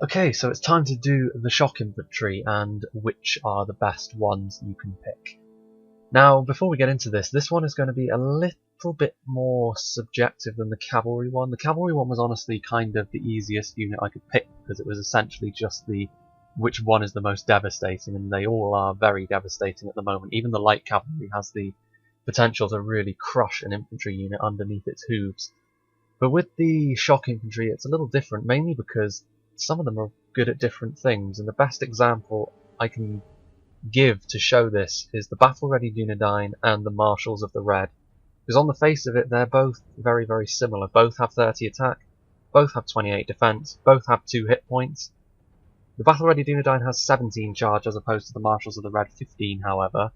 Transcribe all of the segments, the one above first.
Okay, so it's time to do the shock infantry and which are the best ones you can pick. Now, before we get into this, this one is going to be a little bit more subjective than the cavalry one. The cavalry one was honestly kind of the easiest unit I could pick because it was essentially just the which one is the most devastating, and they all are very devastating at the moment. Even the light cavalry has the potential to really crush an infantry unit underneath its hooves. But with the shock infantry, it's a little different, mainly because some of them are good at different things, and the best example I can give to show this is the battle-ready Dunedain and the Marshals of the Red. Because on the face of it, they're both very, very similar. Both have 30 attack, both have 28 defense, both have 2 hit points. The battle-ready Dunedain has 17 charge as opposed to the Marshals of the Red 15, however.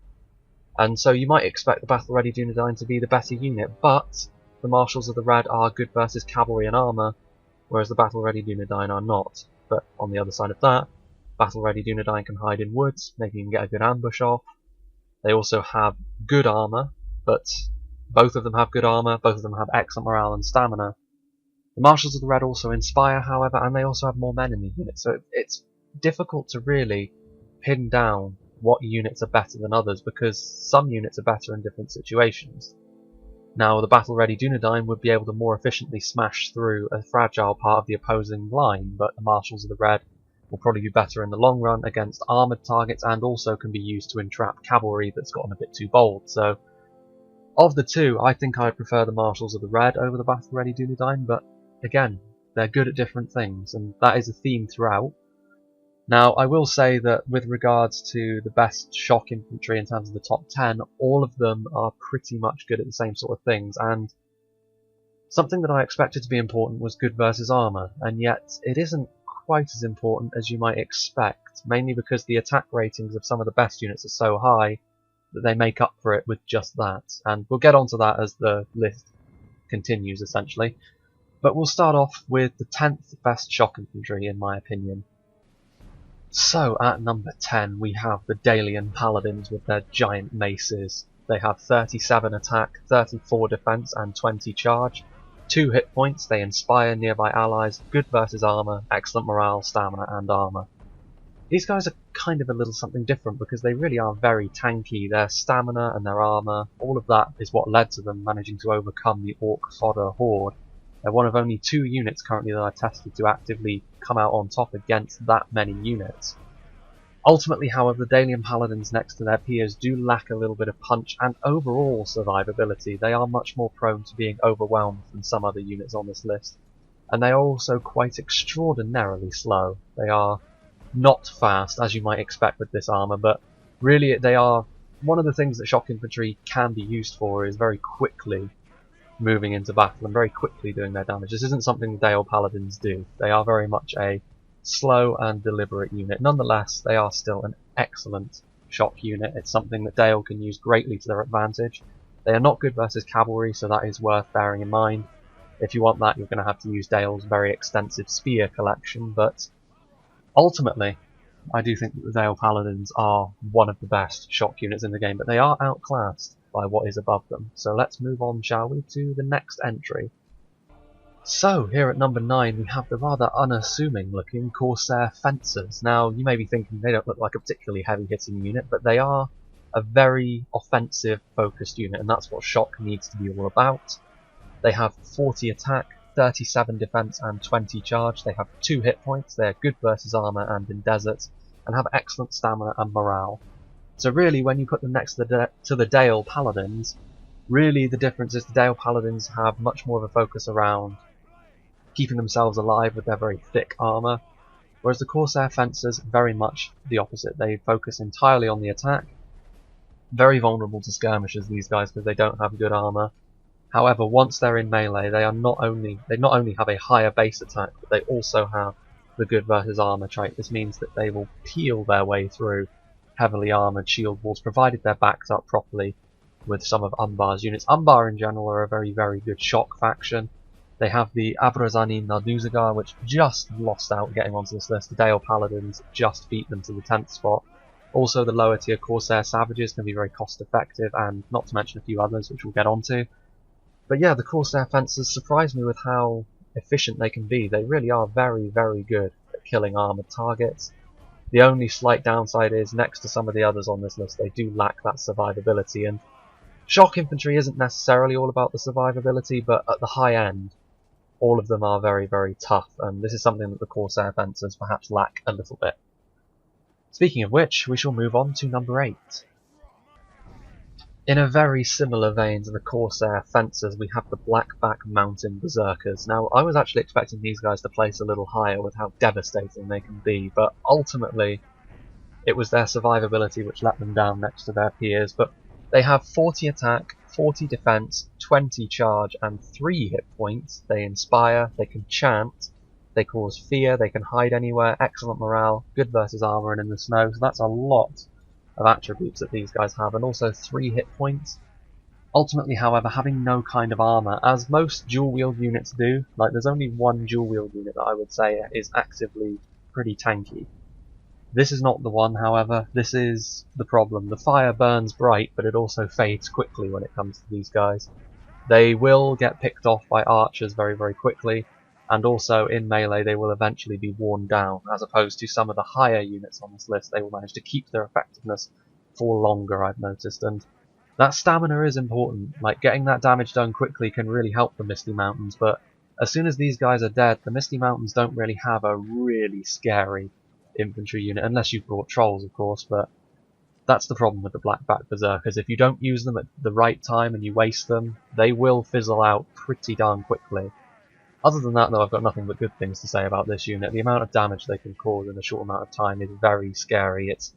And so you might expect the battle-ready Dunedain to be the better unit, but the Marshals of the Red are good versus cavalry and armour, whereas the battle-ready Dunedain are not. But on the other side of that, battle-ready Dunedain can hide in woods, making you can get a good ambush off. They also have good armour, but both of them have good armour, both of them have excellent morale and stamina. The Marshals of the Red also inspire, however, and they also have more men in the unit, so it's difficult to really pin down what units are better than others, because some units are better in different situations. Now, the battle-ready Dunedain would be able to more efficiently smash through a fragile part of the opposing line, but the Marshals of the Red will probably be better in the long run against armoured targets, and also can be used to entrap cavalry that's gotten a bit too bold. So, of the two, I think I prefer the Marshals of the Red over the battle-ready Dunedain, but again, they're good at different things, and that is a theme throughout. Now, I will say that with regards to the best shock infantry in terms of the top 10, all of them are pretty much good at the same sort of things, and something that I expected to be important was good versus armour, and yet it isn't quite as important as you might expect, mainly because the attack ratings of some of the best units are so high that they make up for it with just that, and we'll get onto that as the list continues essentially. But we'll start off with the 10th best shock infantry in my opinion. So at number 10 we have the Dalian paladins with their giant maces. They have 37 attack, 34 defense and 20 charge. 2 hit points, they inspire nearby allies, good versus armor, excellent morale, stamina and armor. These guys are kind of a little something different because they really are very tanky. Their stamina and their armor, all of that is what led to them managing to overcome the Orc Fodder Horde. They're one of only 2 units currently that I've tested to actively come out on top against that many units. Ultimately, however, the Dalian Paladins next to their peers do lack a little bit of punch and overall survivability. They are much more prone to being overwhelmed than some other units on this list. And they are also quite extraordinarily slow. They are not fast, as you might expect with this armour, but really they are one of the things that shock infantry can be used for is very quickly moving into battle and very quickly doing their damage. This isn't something the Dale Paladins do. They are very much a slow and deliberate unit. Nonetheless, they are still an excellent shock unit. It's something that Dale can use greatly to their advantage. They are not good versus cavalry, so that is worth bearing in mind. If you want that, you're going to have to use Dale's very extensive spear collection, but ultimately, I do think that the Dale Paladins are one of the best shock units in the game, but they are outclassed by what is above them. So let's move on, shall we, to the next entry. So, here at number 9 we have the rather unassuming looking Corsair Fencers. Now, you may be thinking they don't look like a particularly heavy hitting unit, but they are a very offensive focused unit, and that's what shock needs to be all about. They have 40 attack, 37 defense and 20 charge. They have 2 hit points, they're good versus armor and in deserts, and have excellent stamina and morale. So really, when you put them next to the Dale Paladins, really the difference is the Dale Paladins have much more of a focus around keeping themselves alive with their very thick armour, whereas the Corsair Fencers, very much the opposite. They focus entirely on the attack. Very vulnerable to skirmishers, these guys, because they don't have good armour. However, once they're in melee, they not only have a higher base attack, but they also have the good versus armour trait. This means that they will peel their way through heavily armoured shield walls, provided they're backed up properly with some of Umbar's units. Umbar in general are a very, very good shock faction. They have the Abrazani Narduzagar, which just lost out getting onto this list. The Dale Paladins just beat them to the 10th spot. Also, the lower tier Corsair Savages can be very cost effective, and not to mention a few others, which we'll get onto. But yeah, the Corsair Fencers surprised me with how efficient they can be. They really are very, very good at killing armoured targets. The only slight downside is, next to some of the others on this list, they do lack that survivability, and shock infantry isn't necessarily all about the survivability, but at the high end, all of them are very, very tough, and this is something that the Corsair fencers perhaps lack a little bit. Speaking of which, we shall move on to number 8. In a very similar vein to the Corsair fencers, we have the Blackback mountain Berserkers. Now, I was actually expecting these guys to place a little higher with how devastating they can be, but ultimately it was their survivability which let them down next to their peers. But they have 40 attack, 40 defense, 20 charge, and 3 hit points. They inspire, they can chant, they cause fear, they can hide anywhere, excellent morale, good versus armor and in the snow, so that's a lot of attributes that these guys have, and also 3 hit points. Ultimately, however, having no kind of armor, as most dual wield units do, like there's only one dual wield unit that I would say is actively pretty tanky. This is not the one, however. This is the problem. The fire burns bright, but it also fades quickly when it comes to these guys. They will get picked off by archers very, very quickly, and also in melee they will eventually be worn down, as opposed to some of the higher units on this list. They will manage to keep their effectiveness for longer, I've noticed, and that stamina is important. Like, getting that damage done quickly can really help the Misty Mountains, but as soon as these guys are dead, the Misty Mountains don't really have a really scary infantry unit, unless you've brought trolls, of course, but that's the problem with the Blackback Berserkers. If you don't use them at the right time and you waste them, they will fizzle out pretty darn quickly. Other than that, though, I've got nothing but good things to say about this unit. The amount of damage they can cause in a short amount of time is very scary. It's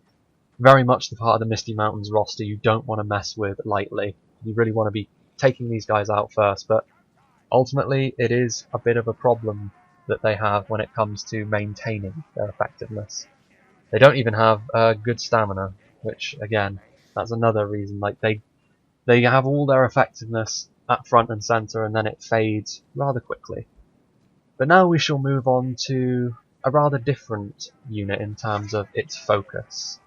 very much the part of the Misty Mountains roster you don't want to mess with lightly. You really want to be taking these guys out first, but ultimately it is a bit of a problem that they have when it comes to maintaining their effectiveness. They don't even have good stamina, which, again, that's another reason. Like, they have all their effectiveness at front and centre, and then it fades rather quickly. But now we shall move on to a rather different unit in terms of its focus.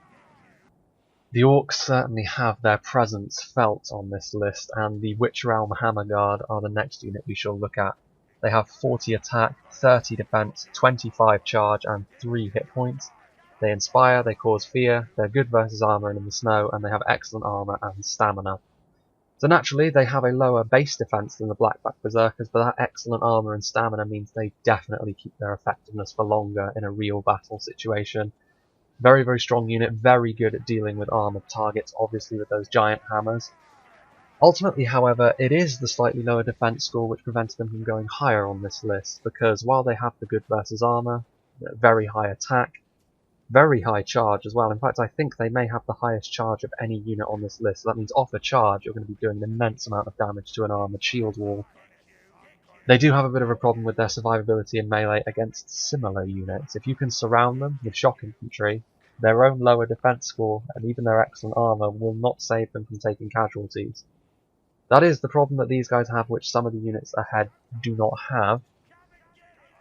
The Orcs certainly have their presence felt on this list, and the Witch Realm Hammer Guard are the next unit we shall look at. They have 40 attack, 30 defense, 25 charge, and 3 hit points. They inspire, they cause fear, they're good versus armor and in the snow, and they have excellent armor and stamina. So naturally, they have a lower base defense than the Blackback Berserkers, but that excellent armor and stamina means they definitely keep their effectiveness for longer in a real battle situation. Very, very strong unit, very good at dealing with armored targets, obviously with those giant hammers. Ultimately, however, it is the slightly lower defense score which prevents them from going higher on this list, because while they have the good versus armor, very high attack, very high charge as well. In fact, I think they may have the highest charge of any unit on this list. So that means off a charge, you're going to be doing an immense amount of damage to an armoured shield wall. They do have a bit of a problem with their survivability in melee against similar units. If you can surround them with shock infantry, their own lower defense score and even their excellent armor will not save them from taking casualties. That is the problem that these guys have, which some of the units ahead do not have.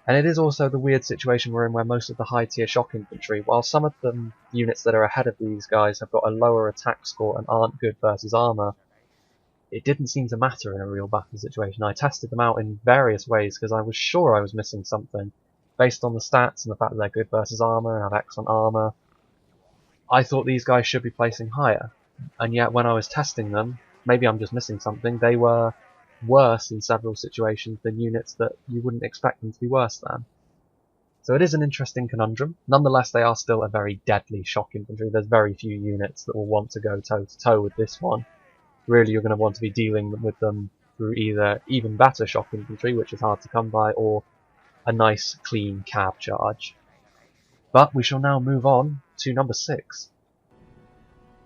And it is also the weird situation we're in where most of the high tier shock infantry, while some of the units that are ahead of these guys have got a lower attack score and aren't good versus armor, it didn't seem to matter in a real battle situation. I tested them out in various ways because I was sure I was missing something. Based on the stats and the fact that they're good versus armor and have excellent armor, I thought these guys should be placing higher. And yet when I was testing them, maybe I'm just missing something, they were worse in several situations than units that you wouldn't expect them to be worse than. So it is an interesting conundrum. Nonetheless, they are still a very deadly shock infantry. There's very few units that will want to go toe to toe with this one. Really, you're going to want to be dealing with them through either even better shock infantry, which is hard to come by, or a nice clean cab charge. But we shall now move on to number 6.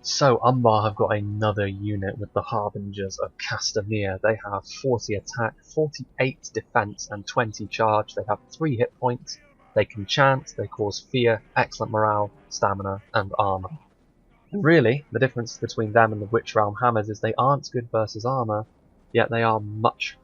So, Umbar have got another unit with the Harbingers of Castamir. They have 40 attack, 48 defense, and 20 charge. They have 3 hit points. They can chant, they cause fear, excellent morale, stamina, and armor. And really, the difference between them and the Witch Realm Hammers is they aren't good versus armor, yet they are much,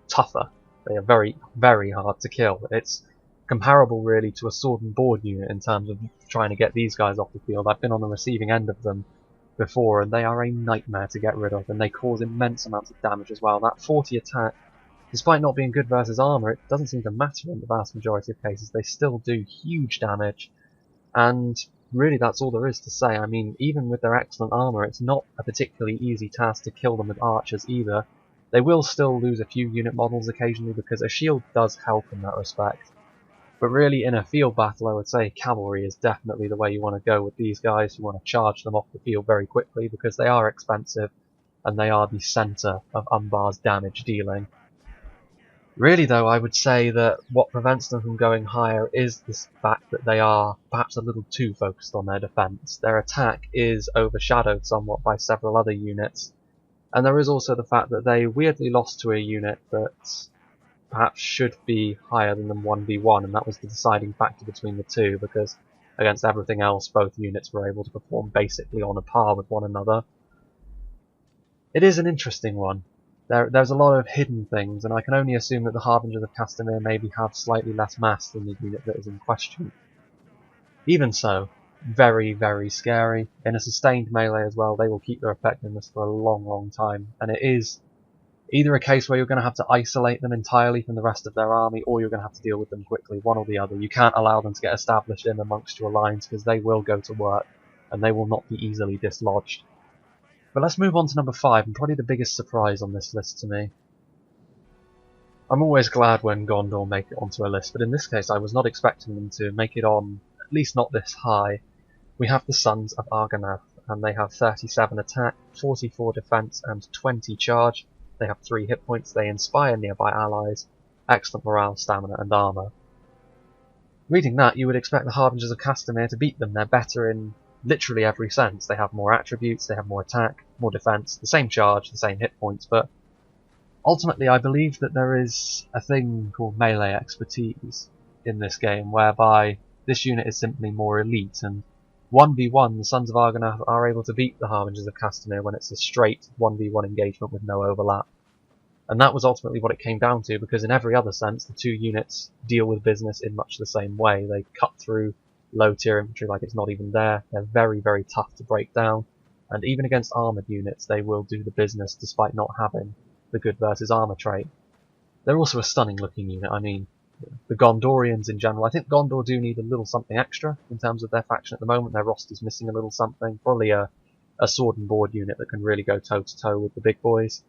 tougher. They are very, very hard to kill. It's comparable really to a sword and board unit in terms of trying to get these guys off the field. I've been on the receiving end of them before, and they are a nightmare to get rid of, and they cause immense amounts of damage as well. That 40 attack Despite not being good versus armour, it doesn't seem to matter in the vast majority of cases. They still do huge damage, and really that's all there is to say. I mean, even with their excellent armour, it's not a particularly easy task to kill them with archers either. They will still lose a few unit models occasionally because a shield does help in that respect. But really, in a field battle, I would say cavalry is definitely the way you want to go with these guys. You want to charge them off the field very quickly because they are expensive and they are the centre of Umbar's damage dealing. Really though, I would say that what prevents them from going higher is the fact that they are perhaps a little too focused on their defence. Their attack is overshadowed somewhat by several other units, and there is also the fact that they weirdly lost to a unit that perhaps should be higher than them 1v1, and that was the deciding factor between the two, because against everything else both units were able to perform basically on a par with one another. It is an interesting one. There's a lot of hidden things, and I can only assume that the Harbingers of Castamir maybe have slightly less mass than the unit that is in question. Even so, very, very scary. In a sustained melee as well, they will keep their effectiveness for a long, long time, and it is either a case where you're going to have to isolate them entirely from the rest of their army, or you're going to have to deal with them quickly, one or the other. You can't allow them to get established in amongst your lines, because they will go to work, and they will not be easily dislodged. But let's move on to number 5, and probably the biggest surprise on this list to me. I'm always glad when Gondor make it onto a list, but in this case I was not expecting them to make it on, at least not this high. We have the Sons of Arganath, and they have 37 attack, 44 defense, and 20 charge. They have 3 hit points, they inspire nearby allies, excellent morale, stamina, and armour. Reading that, you would expect the Harbingers of Castamir to beat them. They're better in literally every sense. They have more attributes, they have more attack, more defense, the same charge, the same hit points, but ultimately I believe that there is a thing called melee expertise in this game, whereby this unit is simply more elite, and 1v1 the Sons of Arganath are able to beat the Harbingers of Castamir when it's a straight 1v1 engagement with no overlap. And that was ultimately what it came down to, because in every other sense the two units deal with business in much the same way. They cut through low tier infantry like it's not even there. They're very, very tough to break down, and even against armoured units they will do the business despite not having the good versus armour trait. They're also a stunning looking unit. I mean, the Gondorians in general, I think Gondor do need a little something extra in terms of their faction at the moment. Their roster's missing a little something, probably a sword and board unit that can really go toe to toe with the big boys.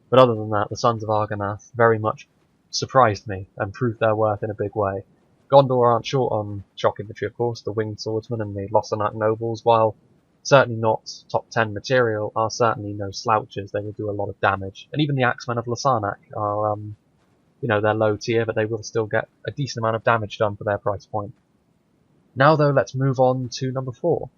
But other than that, the Sons of Arganath very much surprised me and proved their worth in a big way. Gondor aren't short on shock infantry, of course. The winged swordsmen and the Losanak nobles, while certainly not top 10 material, are certainly no slouches. They will do a lot of damage. And even the axemen of Losanak are, they're low tier, but they will still get a decent amount of damage done for their price point. Now though, let's move on to number 4.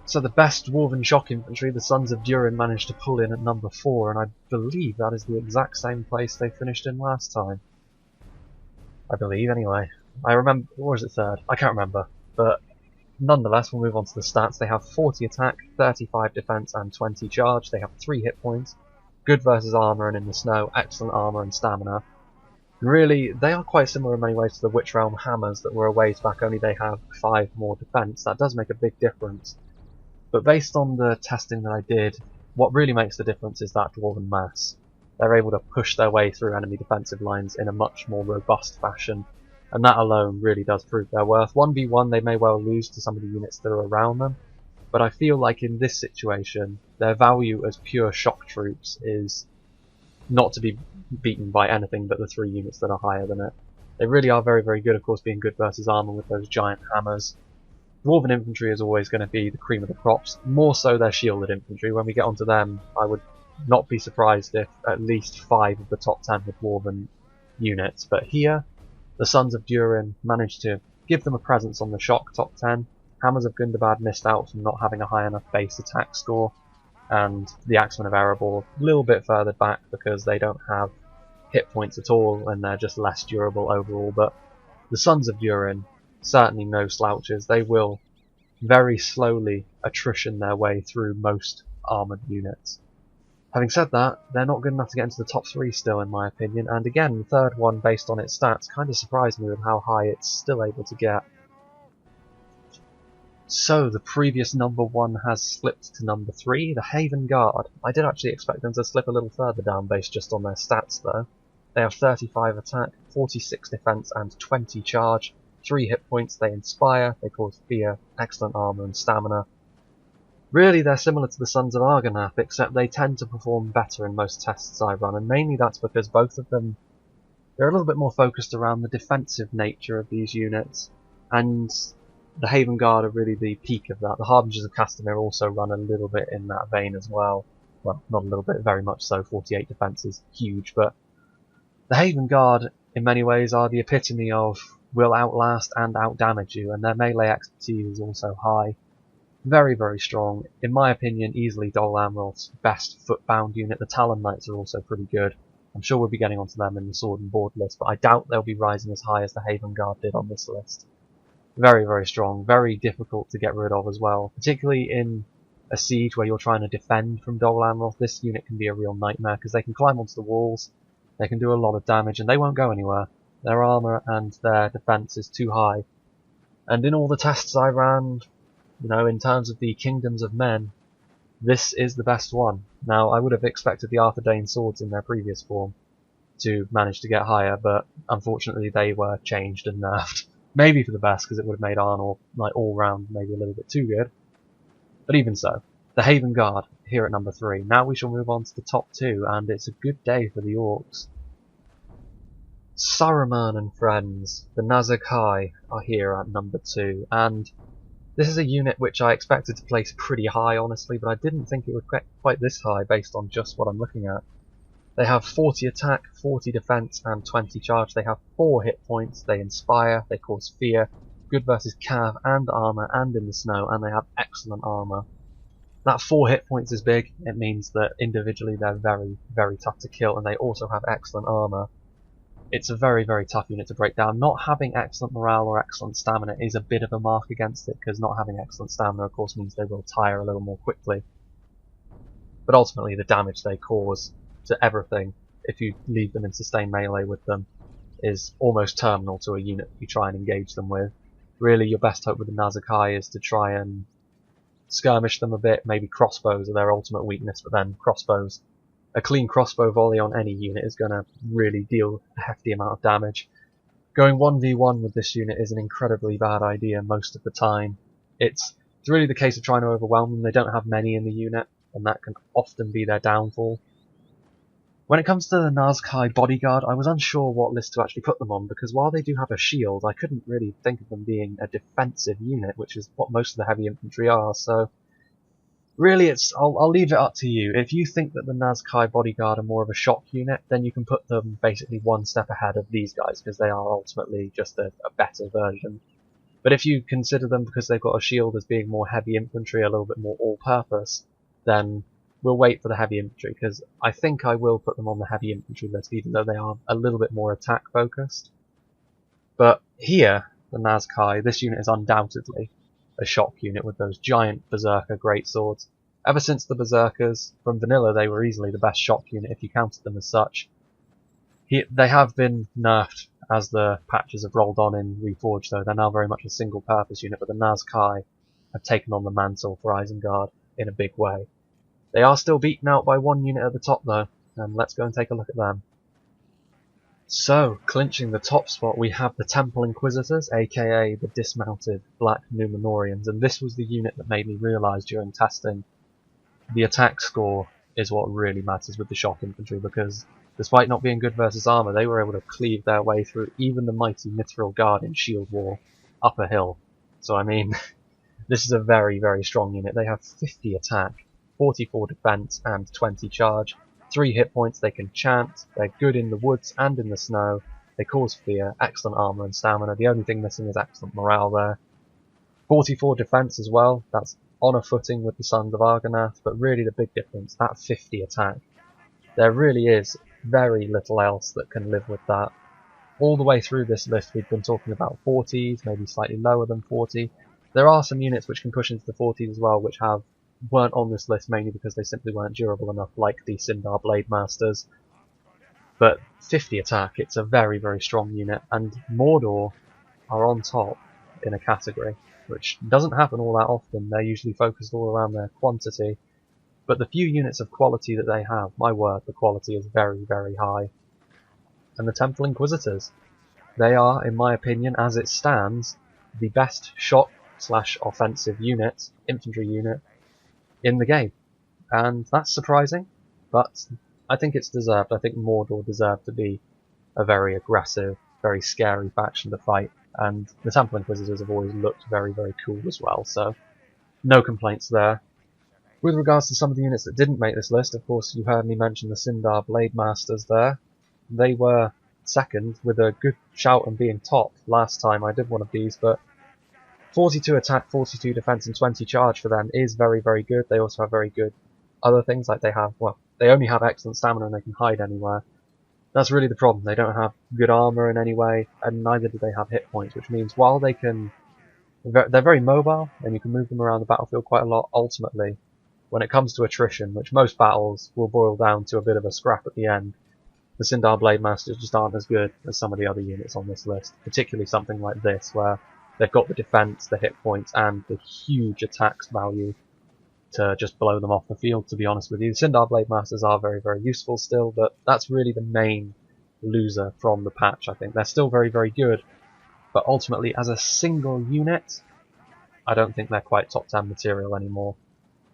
So the best dwarven shock infantry, the Sons of Durin, managed to pull in at number 4, and I believe that is the exact same place they finished in last time. I believe, anyway. I remember, or is it 3rd? I can't remember. But nonetheless, we'll move on to the stats. They have 40 attack, 35 defense, and 20 charge. They have 3 hit points, good versus armor and in the snow, excellent armor and stamina. And really, they are quite similar in many ways to the Witch Realm Hammers that were a ways back, only they have 5 more defense. That does make a big difference. But based on the testing that I did, what really makes the difference is that dwarven mass. They're able to push their way through enemy defensive lines in a much more robust fashion, and that alone really does prove their worth. 1v1 they may well lose to some of the units that are around them, but I feel like in this situation their value as pure shock troops is not to be beaten by anything but the 3 units that are higher than it. They really are very, very good, of course, being good versus armor with those giant hammers. Dwarven infantry is always going to be the cream of the crops, more so their shielded infantry. When we get onto them, I would not be surprised if at least 5 of the top 10 were dwarven units. But here, the Sons of Durin managed to give them a presence on the shock top 10. Hammers of Gundabad missed out from not having a high enough base attack score, and the Axemen of Erebor a little bit further back because they don't have hit points at all and they're just less durable overall. But the Sons of Durin, certainly no slouches. They will very slowly attrition their way through most armoured units. Having said that, they're not good enough to get into the top 3 still, in my opinion, and again, the third one, based on its stats, kind of surprised me with how high it's still able to get. So the previous number 1 has slipped to number 3, the Haven Guard. I did actually expect them to slip a little further down based just on their stats though. They have 35 attack, 46 defense and 20 charge, 3 hit points, they inspire, they cause fear, excellent armor and stamina. Really they're similar to the Sons of Arganath, except they tend to perform better in most tests I run, and mainly that's because both of them, they're a little bit more focused around the defensive nature of these units, and the Haven Guard are really the peak of that. The Harbingers of Castamir also run a little bit in that vein as well. Well, not a little bit, very much so. 48 defense is huge, but the Haven Guard, in many ways, are the epitome of will outlast and outdamage you, and their melee expertise is also high. Very, very strong. In my opinion, easily Dol Amroth's best footbound unit. The Talon Knights are also pretty good. I'm sure we'll be getting onto them in the Sword and Board list, but I doubt they'll be rising as high as the Haven Guard did on this list. Very, very strong, very difficult to get rid of as well, particularly in a siege where you're trying to defend from Dol Amroth. This unit can be a real nightmare because they can climb onto the walls, they can do a lot of damage, and they won't go anywhere. Their armor and their defense is too high. And in all the tests I ran, you know, in terms of the Kingdoms of Men, this is the best one. Now, I would have expected the Arthur Dane swords in their previous form to manage to get higher, but unfortunately they were changed and nerfed. Maybe for the best, because it would have made Arnor, like, all round maybe a little bit too good. But even so, the Haven Guard here at number 3. Now we shall move on to the top 2, and it's a good day for the Orcs. Saruman and friends, the Nazgul are here at number 2, and this is a unit which I expected to place pretty high, honestly, but I didn't think it would get quite this high based on just what I'm looking at. They have 40 attack, 40 defense, and 20 charge. They have 4 hit points, they inspire, they cause fear, good versus cav and armor and in the snow, and they have excellent armor. That 4 hit points is big. It means that individually they're very, very tough to kill, and they also have excellent armor. It's a very, very tough unit to break down. Not having excellent morale or excellent stamina is a bit of a mark against it, because not having excellent stamina of course means they will tire a little more quickly. But ultimately the damage they cause to everything, if you leave them in sustained melee with them, is almost terminal to a unit you try and engage them with. Really your best hope with the Nazgul is to try and skirmish them a bit. Maybe crossbows are their ultimate weakness, but then crossbows, a clean crossbow volley on any unit is going to really deal a hefty amount of damage. Going 1v1 with this unit is an incredibly bad idea most of the time. It's really the case of trying to overwhelm them. They don't have many in the unit, and that can often be their downfall. When it comes to the Nazgul bodyguard, I was unsure what list to actually put them on, because while they do have a shield, I couldn't really think of them being a defensive unit, which is what most of the heavy infantry are, so really I'll leave it up to you. If you think that the Nazgul bodyguard are more of a shock unit, then you can put them basically one step ahead of these guys, because they are ultimately just a better version. But if you consider them, because they've got a shield, as being more heavy infantry, a little bit more all-purpose, then we'll wait for the heavy infantry, because I think I will put them on the heavy infantry list, even though they are a little bit more attack focused. But here, the Nazgul, this unit is undoubtedly a shock unit with those giant Berserker greatswords. Ever since the Berserkers, from vanilla, they were easily the best shock unit if you counted them as such. They have been nerfed as the patches have rolled on in Reforged, though. They're now very much a single purpose unit, but the Nazgul have taken on the mantle for Isengard in a big way. They are still beaten out by one unit at the top though, and let's go and take a look at them. So, clinching the top spot, we have the Temple Inquisitors, aka the dismounted Black Numenorians, and this was the unit that made me realise during testing the attack score is what really matters with the shock infantry, because despite not being good versus armour, they were able to cleave their way through even the mighty Mithril Guard in Shield Wall up a hill. So I mean, this is a very, very strong unit. They have 50 attack, 44 defense, and 20 charge. 3 hit points, they can chant, they're good in the woods and in the snow, they cause fear, excellent armor and stamina. The only thing missing is excellent morale there. 44 defense as well, that's on a footing with the Sons of Arganath, but really the big difference, that 50 attack. There really is very little else that can live with that. All the way through this list we've been talking about 40s, maybe slightly lower than 40. There are some units which can push into the 40s as well, which weren't on this list mainly because they simply weren't durable enough, like the Sindar Blade Masters. But 50 attack, it's a very, very strong unit, and Mordor are on top. in a category, which doesn't happen all that often. They're usually focused all around their quantity. But the few units of quality that they have, my word, the quality is very, very high. And the Temple Inquisitors, they are, in my opinion, as it stands, the best shock/offensive unit, infantry unit, in the game. And that's surprising, but I think it's deserved. I think Mordor deserved to be a very aggressive, very scary faction to fight, and the Temple Inquisitors have always looked very, very cool as well, so no complaints there. With regards to some of the units that didn't make this list, of course you heard me mention the Sindar Blade Masters there. They were second, with a good shout on being top last time I did one of these, but 42 attack, 42 defense and 20 charge for them is very, very good. They also have very good other things, like they only have excellent stamina and they can hide anywhere. That's really the problem. They don't have good armor in any way, and neither do they have hit points, which means while they're very mobile and you can move them around the battlefield quite a lot, ultimately, when it comes to attrition, which most battles will boil down to a bit of a scrap at the end, the Sindar Blade Masters just aren't as good as some of the other units on this list, particularly something like this, where they've got the defense, the hit points, and the huge attacks value to just blow them off the field, to be honest with you. The Sindar Blade Masters are very, very useful still, but that's really the main loser from the patch, I think. They're still very, very good, but ultimately, as a single unit, I don't think they're quite top 10 material anymore.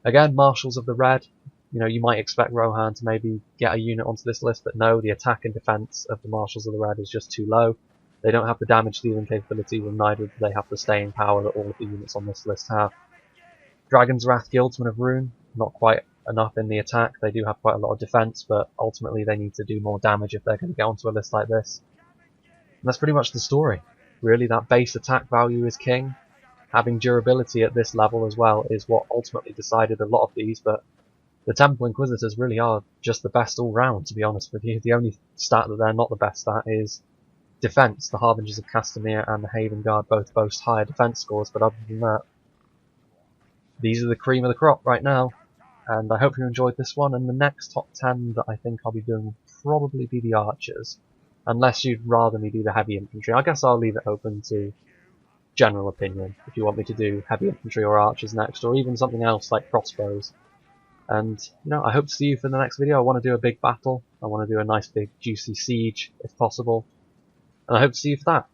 Again, Marshals of the Red, you might expect Rohan to maybe get a unit onto this list, but no, the attack and defense of the Marshals of the Red is just too low. They don't have the damage dealing capability, and neither do they have the staying power that all of the units on this list have. Dragon's Wrath Guildsmen of Rune, not quite enough in the attack. They do have quite a lot of defense, but ultimately they need to do more damage if they're going to get onto a list like this. And that's pretty much the story. Really, that base attack value is king. Having durability at this level as well is what ultimately decided a lot of these, but the Temple Inquisitors really are just the best all round, to be honest with you. The only stat that they're not the best at is defense. The Harbingers of Castamir and the Haven Guard both boast higher defense scores, but other than that, these are the cream of the crop right now. And I hope you enjoyed this one, and the next top 10 that I think I'll be doing will probably be the Archers, unless you'd rather me do the Heavy Infantry. I guess I'll leave it open to general opinion if you want me to do Heavy Infantry or Archers next, or even something else like Crossbows. And I hope to see you for the next video. I want to do a big battle. I want to do a nice big juicy siege if possible, and I hope to see you for that.